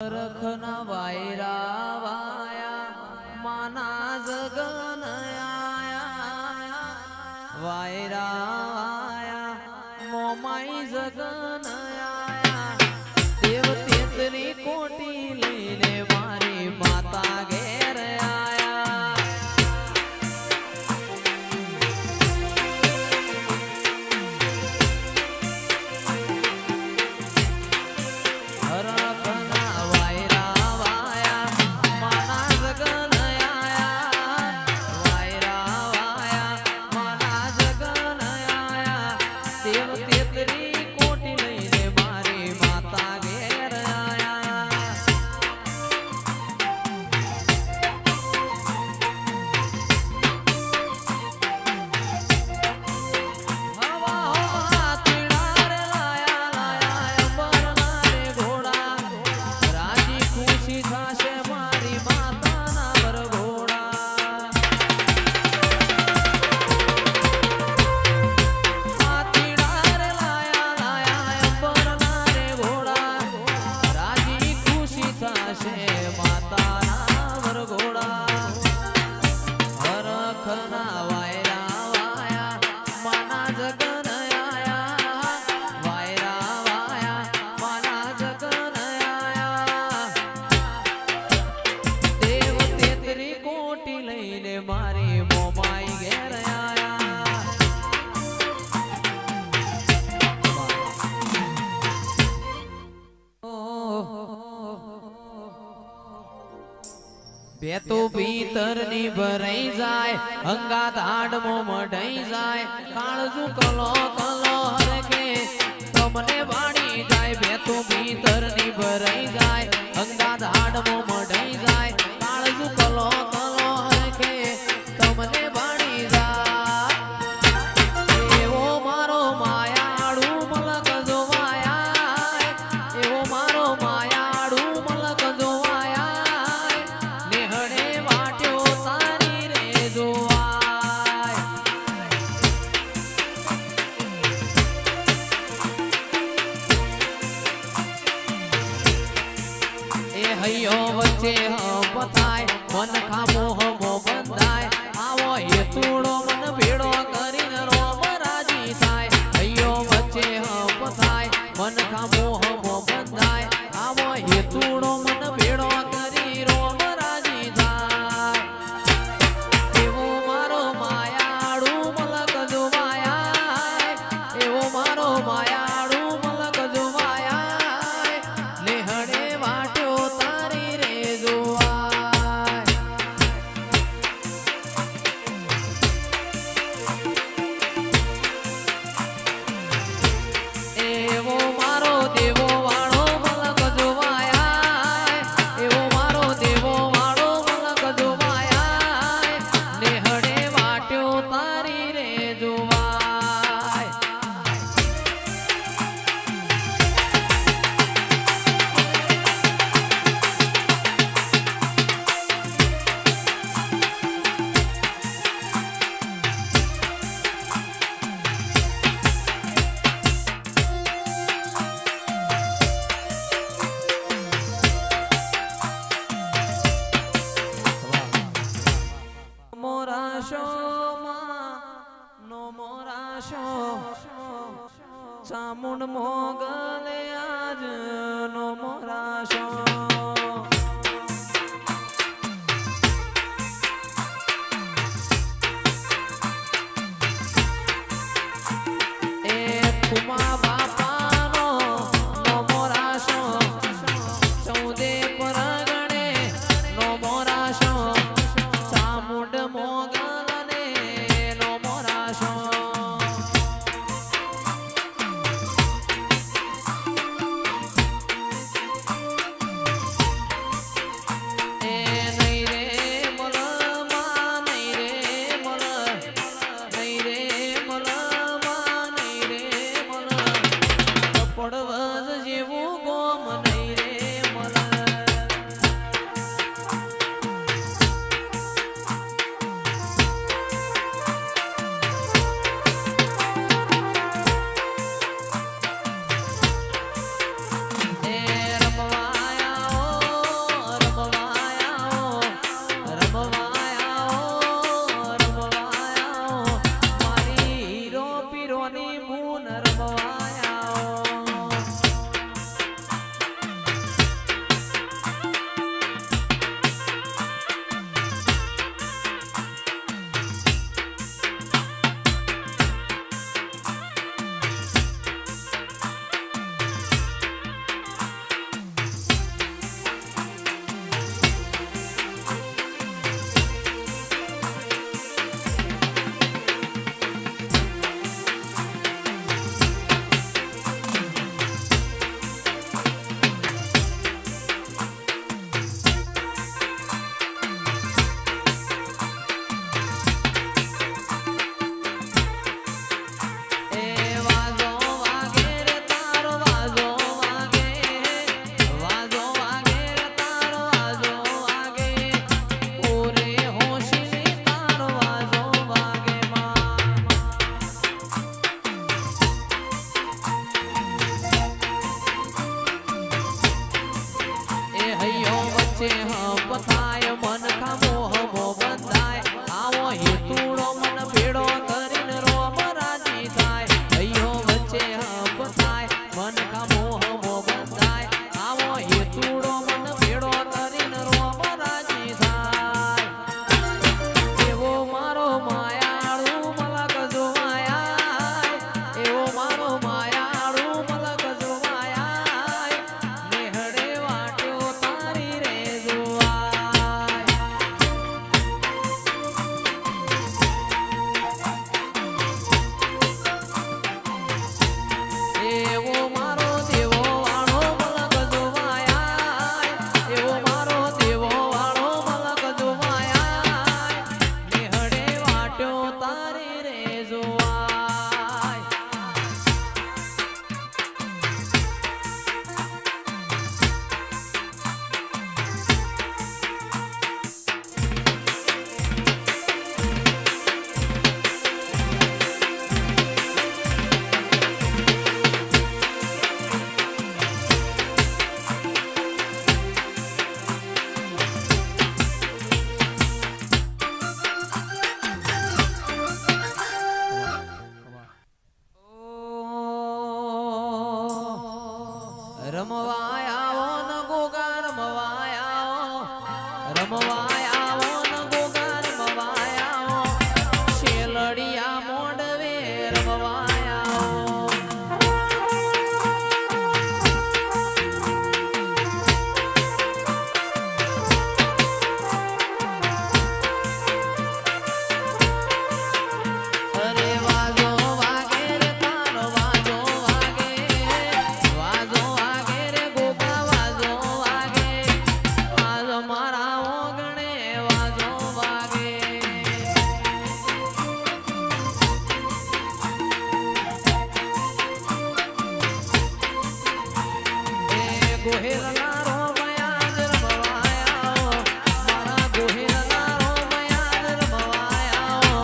રખના વાયરા વાયા માના જગન આયા વાયરા વાયા મોમાઈ જગન આયા દેવ તેતરી કોટી લઈને મારી માતા ઘેર આયા મારી મોમાઈ ઘેર આયા બે તો ભીતર ની ભરાઈ જાય અંગાત હાડમો મઢાઈ જાય કાળજુ કલો કલો હરકે તમને વાણી જાય બે તો ભીતર ની ભરાઈ જાય અંગાત હાડમો મઢાઈ જાય કાળજુ કલો કલો હરકે તમને વાણી જાય એવો મારો માયાળુ મલક જોવાયા એવો મારો માયાળુ મલક જોવાયા નેહડે વાટ્યો તારી રે જોવાય એ હૈયો વચ્ચે પતાય મન ખામો હમો બંધાય આવો હેતુડો મન ભેડો કરીને રોમ રાજી થાય હૈયો વચ્ચે પતાય મન ખામો હમો બંધાય આવો હેતુડો મન ભેડો કરી રોમ રાજી થાય એવો મારો માયાળુ મલક જોવાયા એવો મારો માયાળુ મલક જોવાયા નેહડે વાટ્યો તારી રે જોવાય એવો મારો દેવો રમવાયા ને ગોગા રમવાયા શેલડિયા મોડવે રમવાયા અરે વાજો વાગે રે તારો વાજો વાગે રે ગોગા વાજો વાગે આજ મારા ઓગણે વાજો વાગે એ ગોહેલના રોમયા જ રમવાયા મારા ગોહેલના રોમયા જ રમવાયા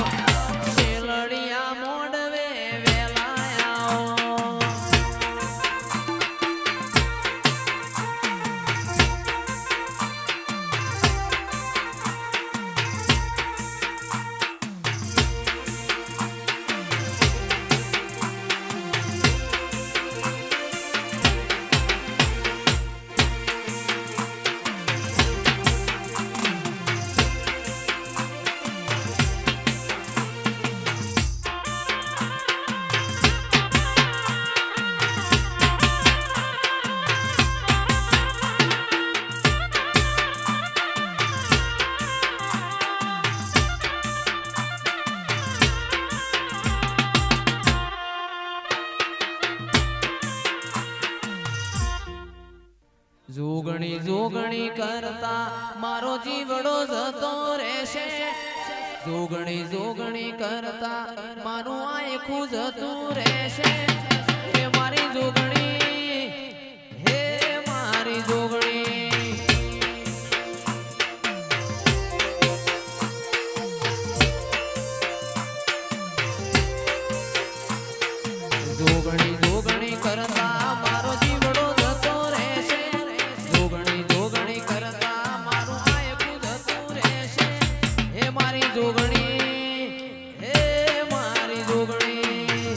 શેલડિયા મોડવે વેલાયા જોગણી જોગણી કરતા મારો જીવડો જતો રહેશે જોગણી જોગણી કરતા મારું આખું જતું રહેશે હે મારી જોગણી હે મારી જોગણી જોગણી જોગણી કરતા મારો જીવડો જતો રહેશે જોગણી જોગણી કરતા મારું આયકું જતું રહેશે હે મારી જોગણી હે મારી જોગણી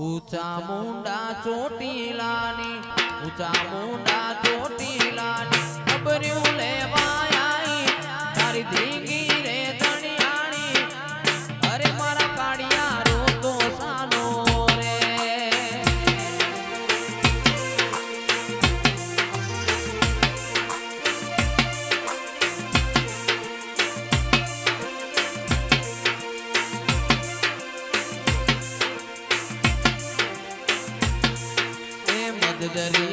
ઊંચા મુંડા ચોટીલાની ઊંચા મુંડા ચોટીલાની ખબર્યું લેવા આવી તારી ધીંગી રે ધણિયાણી અરે મારા કાળિયા રોતો સાનો રે દરિયા